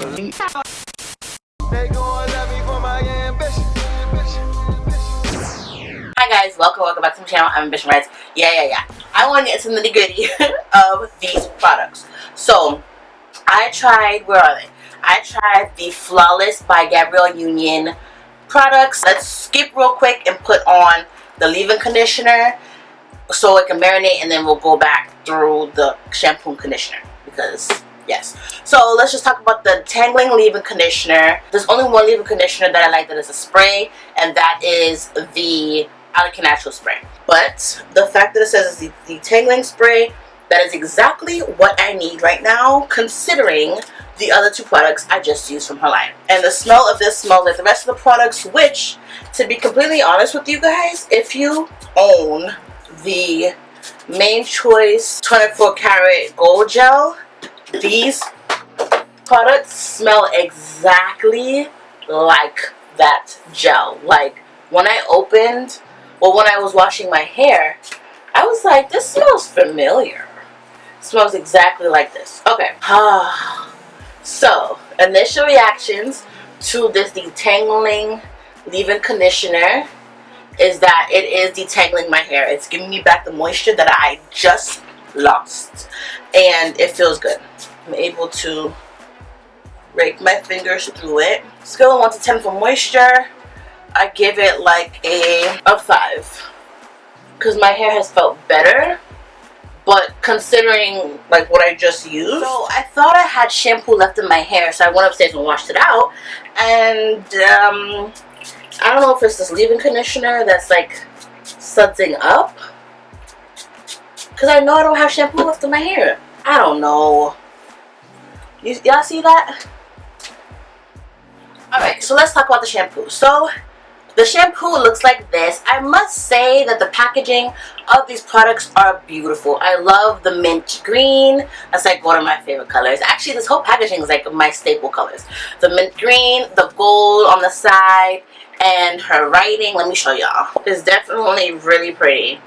They gon' love me for my ambition. Hi guys, welcome back to my channel. I'm Ambition Reds. Yeah. I want to get into the nitty gritty of these products. So, I tried, where are they? I tried the Flawless by Gabrielle Union products. Let's skip real quick and put on the leave-in conditioner so it can marinate, and then we'll go back through the shampoo and conditioner because yes. So let's just talk about the tangling leave-in conditioner. There's only one leave-in conditioner that I like that is a spray, and that is the Alaka Natural spray. But the fact that it says it's the tangling spray, that is exactly what I need right now, considering the other two products I just used from her line. And the smell of this smells like the rest of the products, which, to be completely honest with you guys, if you own the Main Choice 24 karat gold gel, these products smell exactly like that gel. Like, when I opened, well, when I was washing my hair, I was like, this smells familiar. It smells exactly like this. Okay. So, initial reactions to this detangling leave-in conditioner is that it is detangling my hair. It's giving me back the moisture that I just lost. And it feels good. I'm able to rake my fingers through it. Scale of 1 to 10 for moisture, I give it like a 5. Because my hair has felt better. But considering like what I just used, so I thought I had shampoo left in my hair, so I went upstairs and washed it out. And I don't know if it's this leave-in conditioner that's like sudsing up, because I know I don't have shampoo left in my hair. I don't know. Y'all see that? Alright, so let's talk about the shampoo. So the shampoo looks like this. I must say that the packaging of these products are beautiful. I love the mint green. That's like one of my favorite colors. Actually, this whole packaging is like my staple colors. The mint green, the gold on the side, and her writing. Let me show y'all. It's definitely really pretty.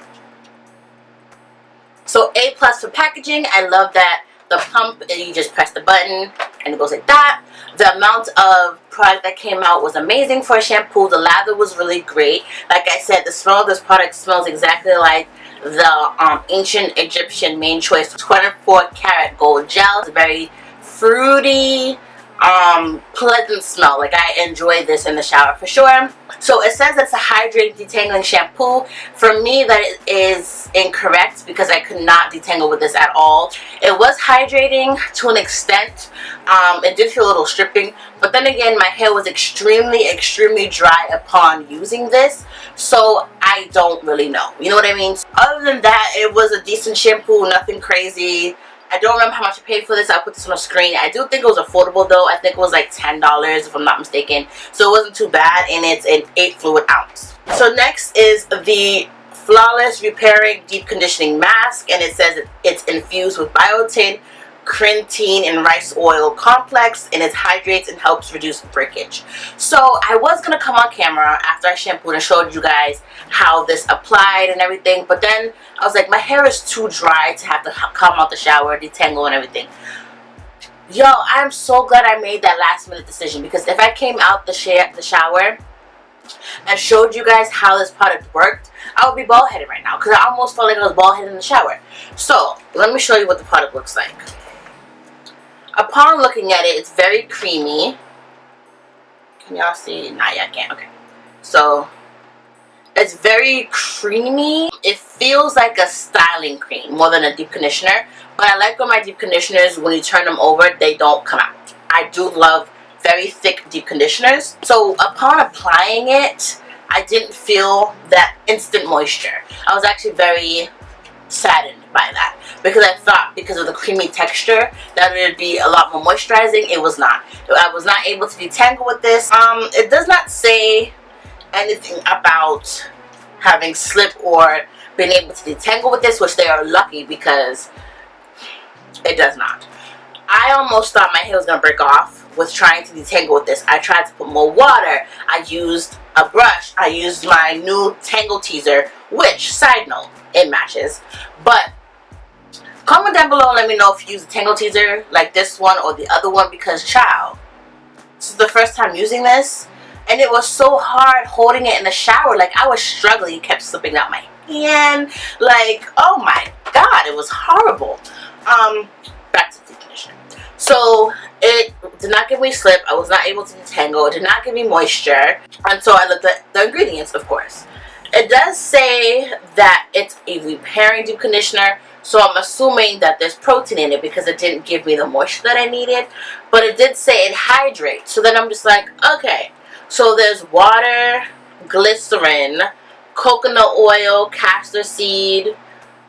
So A+ for packaging. I love that the pump, you just press the button and it goes like that. The amount of product that came out was amazing for a shampoo. The lather was really great. Like I said, the smell of this product smells exactly like the ancient Egyptian Main Choice 24 karat gold gel. It's very fruity, pleasant smell. Like, I enjoy this in the shower for sure. So it says it's a hydrating detangling shampoo. For me, that is incorrect because I could not detangle with this at all. It was hydrating to an extent. It did feel a little stripping, but then again, my hair was extremely dry upon using this, so I don't really know, you know what I mean? Other than that, it was a decent shampoo, nothing crazy. I don't remember how much I paid for this. I'll put this on the screen. I do think it was affordable though. I think it was like $10 if I'm not mistaken. So it wasn't too bad, and it's an 8 fluid ounce. So next is the Flawless Repairing Deep Conditioning Mask, and it says it's infused with biotin, creatine, and rice oil complex, and it hydrates and helps reduce breakage. So I was gonna come on camera after I shampooed and showed you guys how this applied and everything, but then I was like, my hair is too dry to have to come out the shower, detangle and everything. Yo, I'm so glad I made that last minute decision, because if I came out the shower and showed you guys how this product worked, I would be bald headed right now, because I almost felt like I was bald headed in the shower. So let me show you what the product looks like. Upon looking at it, it's very creamy. Can y'all see? Nah, y'all can't. Okay. So, it's very creamy. It feels like a styling cream more than a deep conditioner. But I like when my deep conditioners, when you turn them over, they don't come out. I do love very thick deep conditioners. So, upon applying it, I didn't feel that instant moisture. I was actually very saddened by that, because I thought because of the creamy texture that it would be a lot more moisturizing. It was not. I was not able to detangle with this. It does not say anything about having slip or being able to detangle with this, which they are lucky, because it does not. I almost thought my hair was gonna break off with trying to detangle with this. I tried to put more water. I used a brush. I used my new Tangle Teaser, which, side note, it matches. But comment down below and let me know if you use a Tangle Teaser like this one or the other one, because child, This is the first time using this, and it was so hard holding it in the shower. Like, I was struggling. It kept slipping out my hand. Like, oh my god, it was horrible. Back to the deep conditioner. So it did not give me slip. I was not able to detangle. It did not give me moisture until I looked at the ingredients, of course. It does say that it's a repairing deep conditioner, so I'm assuming that there's protein in it because it didn't give me the moisture that I needed. But it did say it hydrates. So then I'm just like, okay. So there's water, glycerin, coconut oil, castor seed,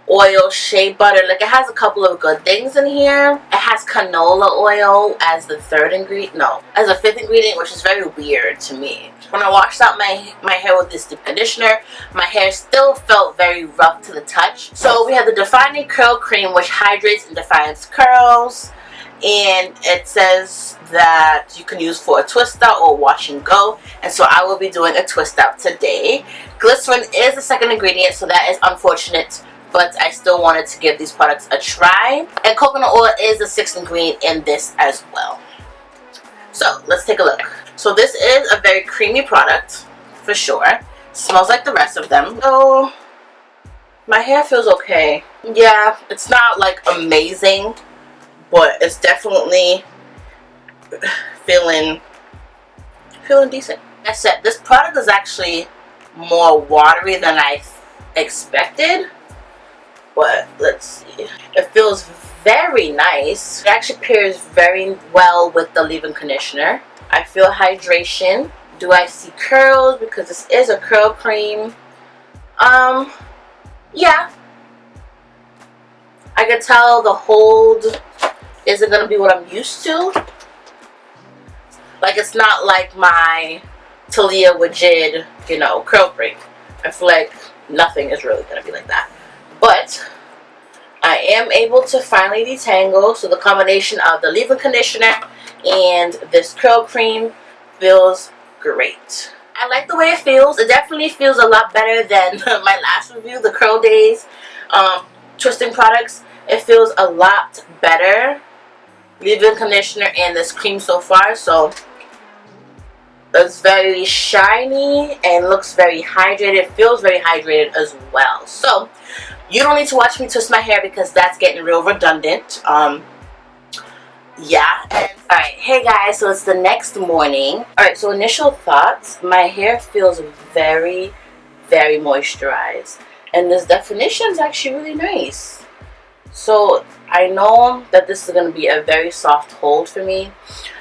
oil, shea butter. Like, it has a couple of good things in here. It has canola oil as the third ingredient. No, as a fifth ingredient, which is very weird to me. When I washed out my hair with this deep conditioner, my hair still felt very rough to the touch. So we have the Defining Curl Cream, which hydrates and defines curls. And it says that you can use for a twist out or wash and go. And so I will be doing a twist out today. Glycerin is the second ingredient, so that is unfortunate, but I still wanted to give these products a try. And coconut oil is the sixth ingredient in this as well. So let's take a look. So this is a very creamy product, for sure. Smells like the rest of them. So my hair feels okay. Yeah, it's not like amazing, but it's definitely feeling decent. Like I said, this product is actually more watery than I expected. But let's see. It feels very nice. It actually pairs very well with the leave-in conditioner. I feel hydration. Do I see curls? Because this is a curl cream. Yeah. I can tell the hold isn't going to be what I'm used to. Like, it's not like my Talia Wajid, you know, curl cream. I feel like nothing is really going to be like that. But I am able to finally detangle. So the combination of the leave-in conditioner and this curl cream feels great. I like the way it feels. It definitely feels a lot better than my last review, the Curl Days twisting products. It feels a lot better. Leave-in conditioner and this cream so far. So it's very shiny and looks very hydrated. It feels very hydrated as well. So you don't need to watch me twist my hair because that's getting real redundant. Yeah. Alright, hey guys, so it's the next morning. Alright, so initial thoughts. My hair feels very, very moisturized. And this definition is actually really nice. So I know that this is going to be a very soft hold for me.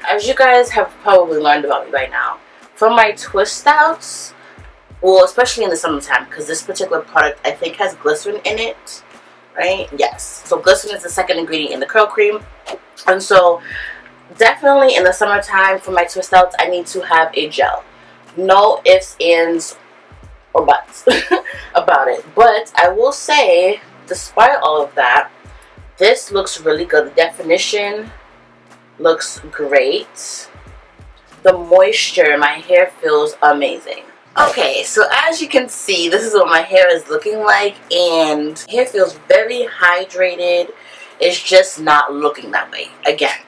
As you guys have probably learned about me by now, from my twist outs, well, especially in the summertime, because this particular product I think has glycerin in it, right? Yes. So glycerin is the second ingredient in the curl cream. And so definitely in the summertime for my twist outs, I need to have a gel. No ifs, ands, or buts about it. But I will say, despite all of that, this looks really good. The definition looks great. The moisture, my hair feels amazing. Okay, so as you can see, this is what my hair is looking like, and hair feels very hydrated. It's just not looking that way. Again.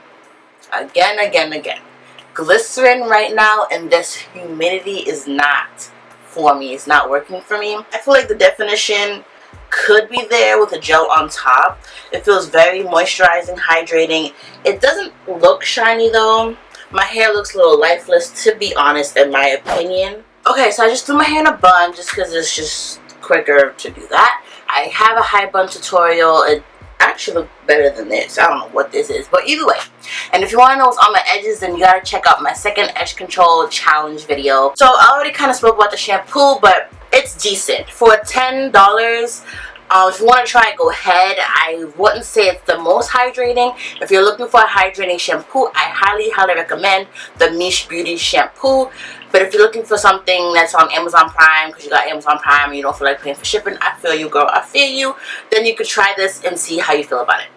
Glycerin right now and this humidity is not for me. It's not working for me. I feel like the definition could be there with a gel on top. It feels very moisturizing, hydrating. It doesn't look shiny though. My hair looks a little lifeless, to be honest, in my opinion. Okay, so I just threw my hair in a bun just because it's just quicker to do that. I have a high bun tutorial. It actually looks better than this. I don't know what this is, but either way. And if you want to know what's on my edges, then you gotta check out my second edge control challenge video. So I already kind of spoke about the shampoo, but it's decent for $10. If you want to try it, go ahead. I wouldn't say it's the most hydrating. If you're looking for a hydrating shampoo, I highly recommend the Mish Beauty shampoo. But if you're looking for something that's on Amazon Prime, because you got Amazon Prime and you don't feel like paying for shipping, I feel you, girl, I feel you, then you could try this and see how you feel about it.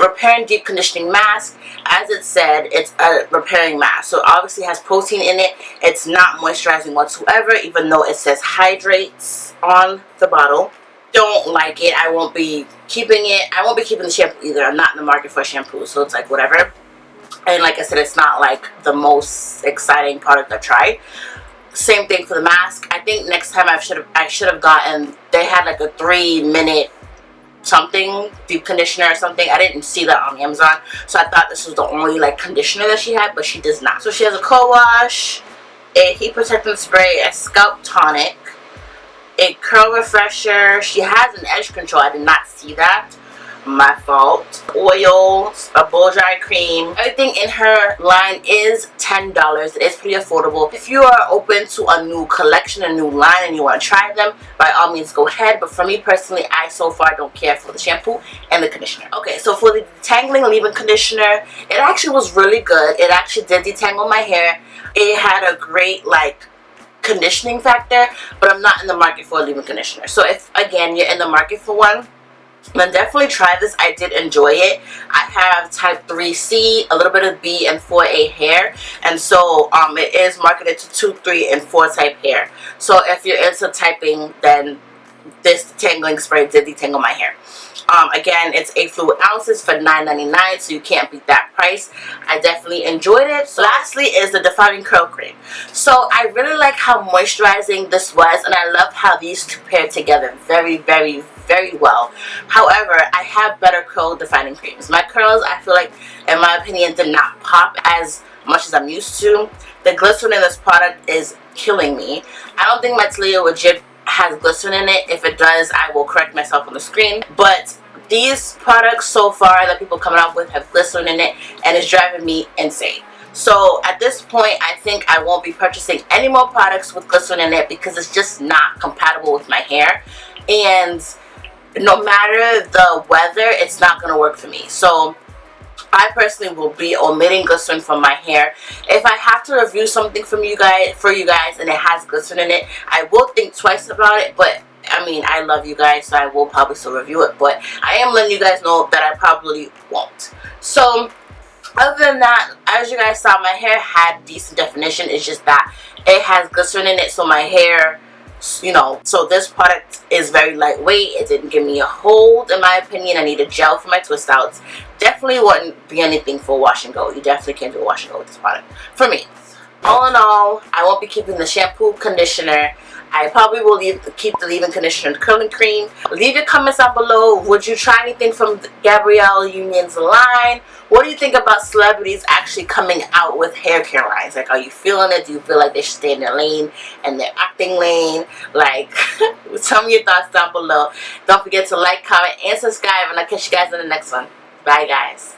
Repairing deep conditioning mask. As it said, it's a repairing mask, so it obviously has protein in it. It's not moisturizing whatsoever, even though it says hydrates on the bottle. Don't like it. I won't be keeping it. I won't be keeping the shampoo either. I'm not in the market for shampoo, so it's like whatever. and like I said, it's not like the most exciting product I've tried. Same thing for the mask. I think next time I should have gotten, they had like a 3-minute something deep conditioner or something. I didn't see that on Amazon, so I thought this was the only like conditioner that she had, but she does not. So she has a co-wash, a heat protectant spray, a scalp tonic, a curl refresher. She has an edge control. I did not see that. My fault. Oils, a blow dry cream. Everything in her line is $10. It is pretty affordable. If you are open to a new collection, a new line, and you want to try them, by all means go ahead. But for me personally, I so far don't care for the shampoo and the conditioner. Okay, so for the detangling leave-in conditioner, it actually was really good. It actually did detangle my hair. It had a great like conditioning factor, but I'm not in the market for a leave-in conditioner. So if again you're in the market for one, then definitely try this. I did enjoy it. I have type 3C, a little bit of B, and 4A hair, and so it is marketed to 2, 3, and 4 type hair. So if you're into typing, then this detangling spray did detangle my hair. Again, it's 8 fluid ounces for $9.99, so you can't beat that price. I definitely enjoyed it. So lastly is the defining curl cream. So I really like how moisturizing this was, and I love how these two pair together very, very, very well. However, I have better curl defining creams. My curls, I feel like, in my opinion, did not pop as much as I'm used to. The glycerin in this product is killing me. I don't think my Talia Legit has glycerin in it. If it does, I will correct myself on the screen. But these products so far that people coming up with have glycerin in it, and it's driving me insane. So at this point, I think I won't be purchasing any more products with glycerin in it because it's just not compatible with my hair. And no matter the weather, it's not going to work for me. So I personally will be omitting glycerin from my hair. If I have to review something for you guys and it has glycerin in it, I will think twice about it. But I mean, I love you guys, so I will probably still review it. But I am letting you guys know that I probably won't. So other than that, as you guys saw, my hair had decent definition. It's just that it has glycerin in it, so my hair, you know, so this product is very lightweight. It didn't give me a hold, in my opinion. I need a gel for my twist outs. Definitely wouldn't be anything for wash and go. You definitely can't do a wash and go with this product for me. All in all, I won't be keeping the shampoo, conditioner. I probably will keep the leave-in conditioner and curling cream. Leave your comments down below. Would you try anything from Gabrielle Union's line? What do you think about celebrities actually coming out with hair care lines? Like, are you feeling it? Do you feel like they should stay in their lane and their acting lane? Like, tell me your thoughts down below. Don't forget to like, comment, and subscribe, and I'll catch you guys in the next one. Bye, guys.